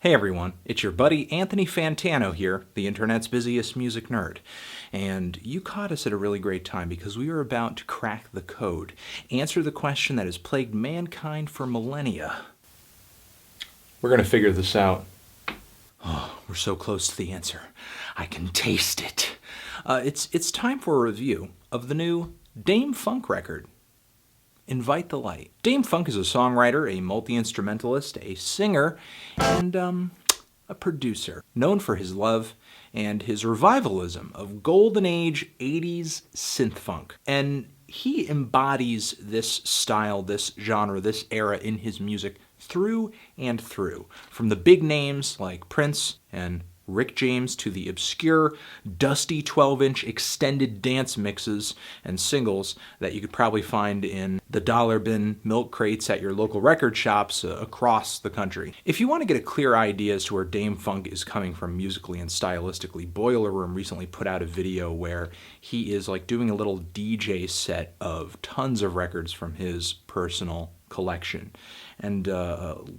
Hey everyone, it's your buddy Anthony Fantano here, the internet's busiest music nerd. And you caught us at a really great time because we are about to crack the code, answer the question that has plagued mankind for millennia. We're gonna figure this out. Oh, we're so close to the answer. I can taste it. It's time for a review of the new Dame Funk record. Invite the Light. Dame Funk is a songwriter, a multi-instrumentalist, a singer, and a producer, known for his love and his revivalism of golden age 80s synth funk. And he embodies this style, this genre, this era in his music through and through. From the big names like Prince and Rick James to the obscure, dusty 12-inch extended dance mixes and singles that you could probably find in the dollar bin milk crates at your local record shops across the country. If you want to get a clear idea as to where Dame Funk is coming from musically and stylistically, Boiler Room recently put out a video where he is like doing a little DJ set of tons of records from his personal collection. And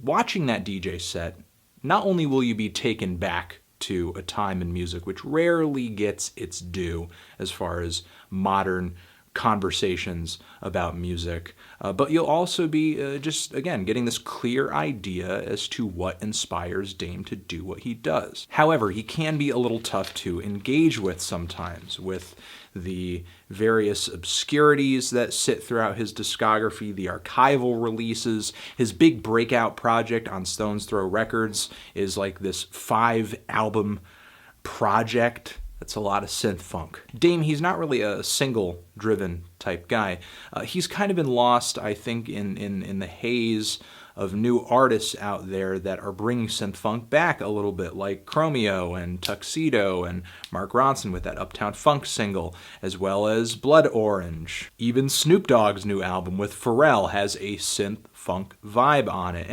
watching that DJ set, not only will you be taken back to a time in music which rarely gets its due as far as modern conversations about music, but you'll also be just, again, getting this clear idea as to what inspires Dame to do what he does. However, he can be a little tough to engage with sometimes, with the various obscurities that sit throughout his discography, the archival releases. His big breakout project on Stone's Throw Records is like this 5-album project. That's a lot of synth funk. Dame, he's not really a single-driven type guy. He's kind of been lost, I think, in the haze of new artists out there that are bringing synth funk back a little bit, like Chromeo and Tuxedo and Mark Ronson with that Uptown Funk single, as well as Blood Orange. Even Snoop Dogg's new album with Pharrell has a synth funk vibe on it.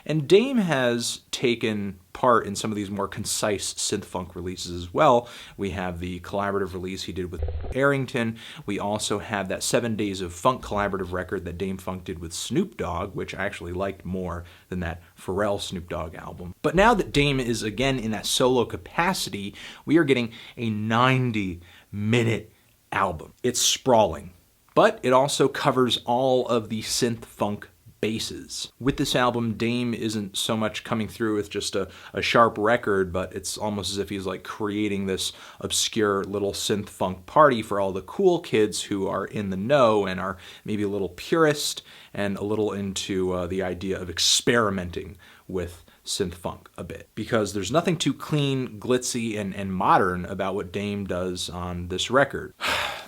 And Dame has taken part in some of these more concise synth funk releases as well. We have the collaborative release he did with Arrington. We also have that 7 Days of Funk collaborative record that Dame Funk did with Snoop Dogg, which I actually liked more than that Pharrell Snoop Dogg album. But now that Dame is again in that solo capacity, we are getting a 90-minute album. It's sprawling, but it also covers all of the synth funk bases. With this album, Dame isn't so much coming through with just a sharp record, but it's almost as if he's like creating this obscure little synth funk party for all the cool kids who are in the know and are maybe a little purist and a little into the idea of experimenting with synth funk a bit. Because there's nothing too clean, glitzy, and modern about what Dame does on this record.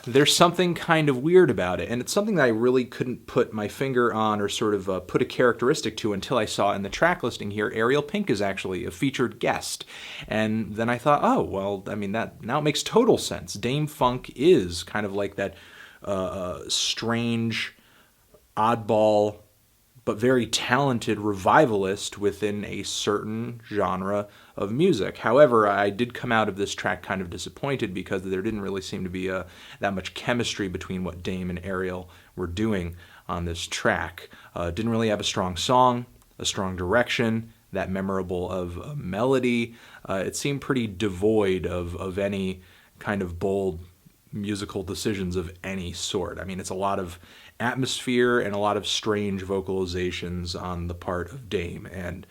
There's something kind of weird about it, and it's something that I really couldn't put my finger on or sort of put a characteristic to until I saw in the track listing here, Ariel Pink is actually a featured guest. And then I thought, oh, well, I mean, that now it makes total sense. Dame Funk is kind of like that strange, oddball, but very talented revivalist within a certain genre of music. However, I did come out of this track kind of disappointed because there didn't really seem to be that much chemistry between what Dame and Ariel were doing on this track. Didn't really have a strong song, a strong direction, that memorable of a melody. It seemed pretty devoid of any kind of bold musical decisions of any sort. I mean, it's a lot of atmosphere and a lot of strange vocalizations on the part of Dame and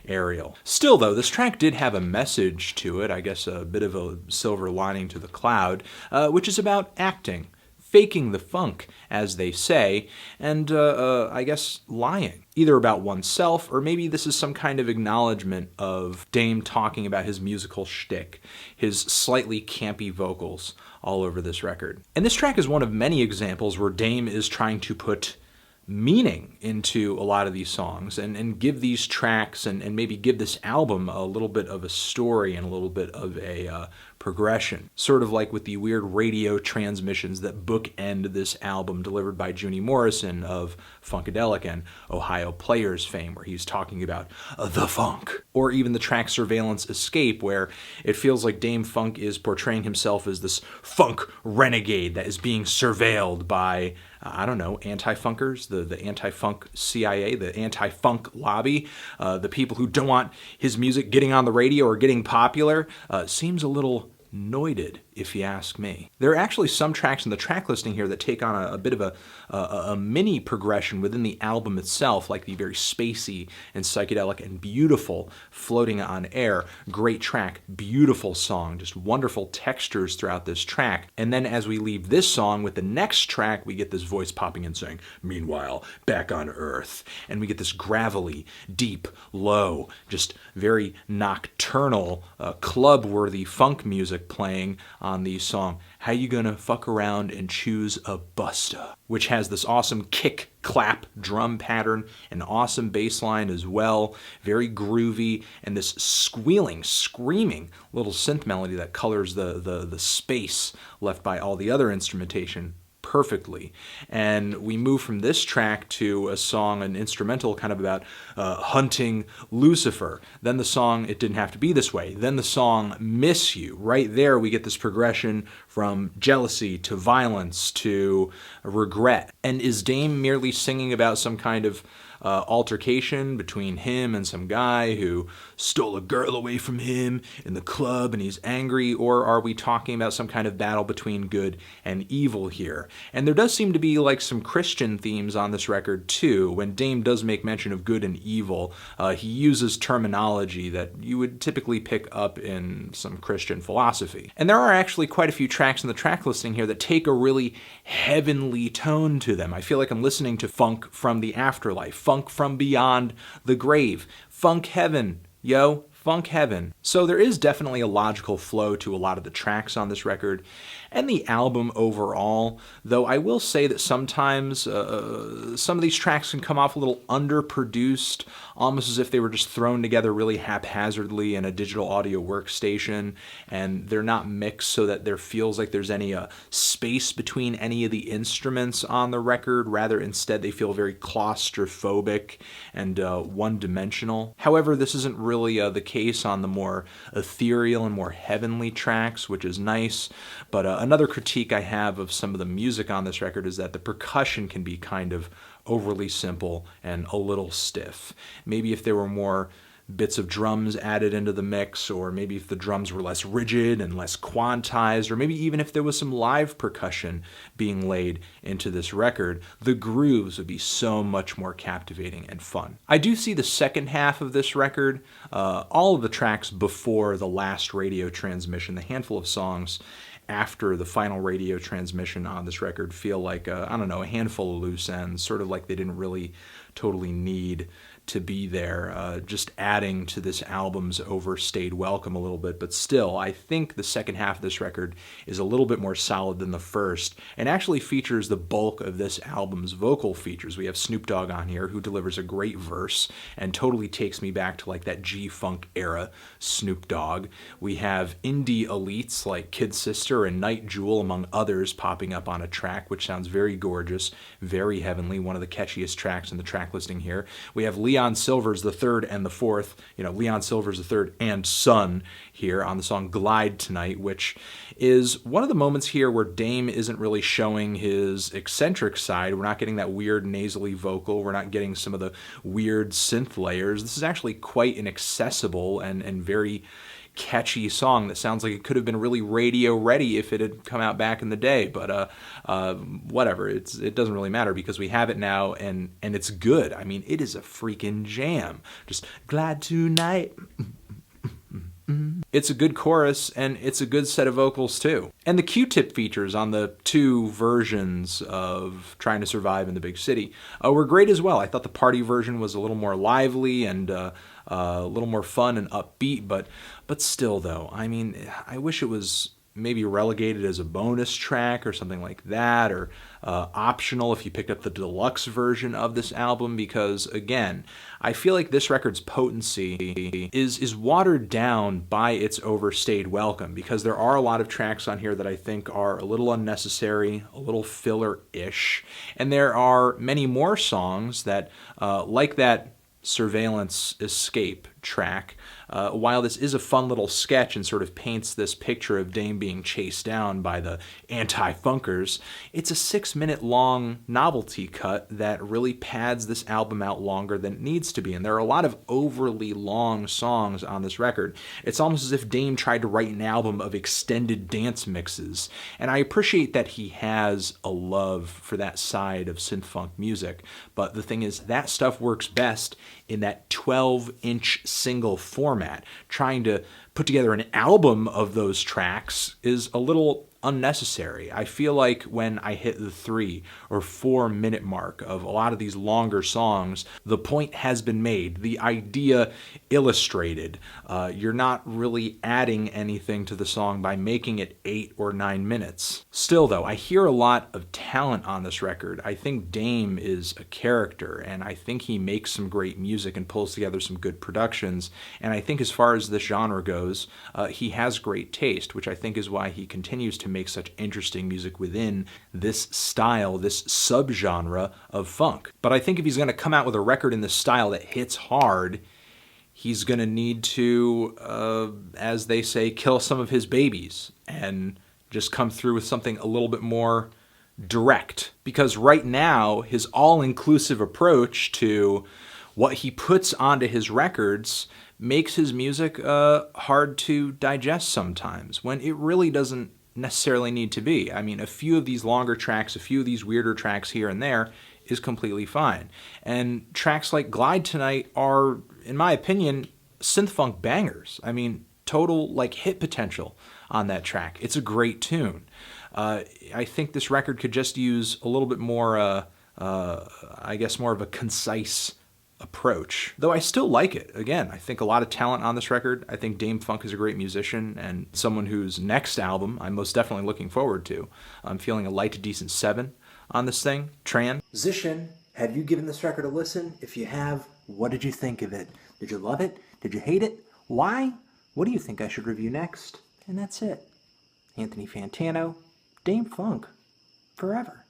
Ariel. Still, though, this track did have a message to it, I guess a bit of a silver lining to the cloud, which is about acting, faking the funk, as they say, and I guess lying. Either about oneself, or maybe this is some kind of acknowledgement of Dame talking about his musical shtick, his slightly campy vocals all over this record. And this track is one of many examples where Dame is trying to put meaning into a lot of these songs and give these tracks and maybe give this album a little bit of a story and a little bit of a progression. Sort of like with the weird radio transmissions that bookend this album delivered by Juni Morrison of Funkadelic and Ohio Players fame, where he's talking about the funk. Or even the track Surveillance Escape, where it feels like Dame Funk is portraying himself as this funk renegade that is being surveilled by I don't know, anti-funkers, the anti-funk CIA, the anti-funk lobby, the people who don't want his music getting on the radio or getting popular, seems a little noited, if you ask me. There are actually some tracks in the track listing here that take on a bit of a mini progression within the album itself, like the very spacey and psychedelic and beautiful Floating on Air. Great track, beautiful song, just wonderful textures throughout this track. And then as we leave this song with the next track, we get this voice popping in saying, "Meanwhile, back on Earth." And we get this gravelly, deep, low, just very nocturnal, club-worthy funk music playing on the song "How You Gonna Fuck Around and Choose a Busta," which has this awesome kick clap drum pattern, an awesome bass line as well, very groovy, and this squealing, screaming little synth melody that colors the space left by all the other instrumentation perfectly. And we move from this track to a song, an instrumental kind of about hunting Lucifer. Then the song "It Didn't Have to Be This Way." Then the song "Miss You." Right there we get this progression from jealousy to violence to regret. And is Dame merely singing about some kind of altercation between him and some guy who stole a girl away from him in the club and he's angry, or are we talking about some kind of battle between good and evil here? And there does seem to be like some Christian themes on this record too. When Dame does make mention of good and evil, he uses terminology that you would typically pick up in some Christian philosophy. And there are actually quite a few tracks in the track listing here that take a really heavenly tone to them. I feel like I'm listening to funk from the afterlife, funk from beyond the grave, funk heaven, yo, funk heaven. So there is definitely a logical flow to a lot of the tracks on this record and the album overall, though I will say that sometimes some of these tracks can come off a little underproduced, almost as if they were just thrown together really haphazardly in a digital audio workstation, and they're not mixed so that there feels like there's any space between any of the instruments on the record. Rather, instead, they feel very claustrophobic and one-dimensional. However, this isn't really the case on the more ethereal and more heavenly tracks, which is nice, but another critique I have of some of the music on this record is that the percussion can be kind of overly simple and a little stiff. Maybe if there were more bits of drums added into the mix, or maybe if the drums were less rigid and less quantized, or maybe even if there was some live percussion being laid into this record, the grooves would be so much more captivating and fun. I do see the second half of this record, all of the tracks before the last radio transmission, the handful of songs after the final radio transmission on this record feel like, I don't know, a handful of loose ends, sort of like they didn't really totally need to be there, just adding to this album's overstayed welcome a little bit. But still, I think the second half of this record is a little bit more solid than the first, and actually features the bulk of this album's vocal features. We have Snoop Dogg on here, who delivers a great verse and totally takes me back to like that G-Funk era Snoop Dogg. We have indie elites like Kid Sister and Night Jewel, among others, popping up on a track, which sounds very gorgeous, very heavenly, one of the catchiest tracks in the track listing here. We have Leon Silvers the third and the fourth, Leon Silvers the third and son here on the song Glide Tonight, which is one of the moments here where Dame isn't really showing his eccentric side. We're not getting that weird nasally vocal. We're not getting some of the weird synth layers. This is actually quite an accessible and very catchy song that sounds like it could have been really radio ready if it had come out back in the day, but whatever, it doesn't really matter because we have it now, and it's good. I mean, it is a freaking jam. Just glide tonight. It's a good chorus, and it's a good set of vocals too. And the Q-tip features on the two versions of Trying to Survive in the Big City were great as well. I thought the party version was a little more lively and a little more fun and upbeat, but still though, I mean, I wish it was maybe relegated as a bonus track or something like that, or optional if you picked up the deluxe version of this album, because again, I feel like this record's potency is watered down by its overstayed welcome, because there are a lot of tracks on here that I think are a little unnecessary, a little filler-ish, and there are many more songs that, like that Surveillance Escape track, while this is a fun little sketch and sort of paints this picture of Dame being chased down by the anti-funkers, it's a 6-minute long novelty cut that really pads this album out longer than it needs to be. And there are a lot of overly long songs on this record. It's almost as if Dame tried to write an album of extended dance mixes. And I appreciate that he has a love for that side of synth-funk music. But the thing is, that stuff works best in that 12-inch single format. Trying to put together an album of those tracks is a little unnecessary. I feel like when I hit the 3 or 4 minute mark of a lot of these longer songs, the point has been made, the idea illustrated. You're not really adding anything to the song by making it 8 or 9 minutes. Still though, I hear a lot of talent on this record. I think Dame is a character, and I think he makes some great music and pulls together some good productions, and I think as far as this genre goes, he has great taste, which I think is why he continues to make such interesting music within this style, this subgenre of funk. But I think if he's going to come out with a record in this style that hits hard, he's going to need to, as they say, kill some of his babies and just come through with something a little bit more direct. Because right now, his all-inclusive approach to what he puts onto his records makes his music hard to digest sometimes, when it really doesn't necessarily need to be. I mean, a few of these longer tracks, a few of these weirder tracks here and there is completely fine. And tracks like Glide Tonight are, in my opinion, synth-funk bangers. I mean, total like hit potential on that track. It's a great tune. I think this record could just use a little bit more, I guess, more of a concise approach. Though I still like it. Again, I think a lot of talent on this record. I think Dame Funk is a great musician and someone whose next album I'm most definitely looking forward to. I'm feeling a light to decent 7 on this thing. Transition, have you given this record a listen? If you have, what did you think of it? Did you love it? Did you hate it? Why? What do you think I should review next? And that's it. Anthony Fantano, Dame Funk, forever.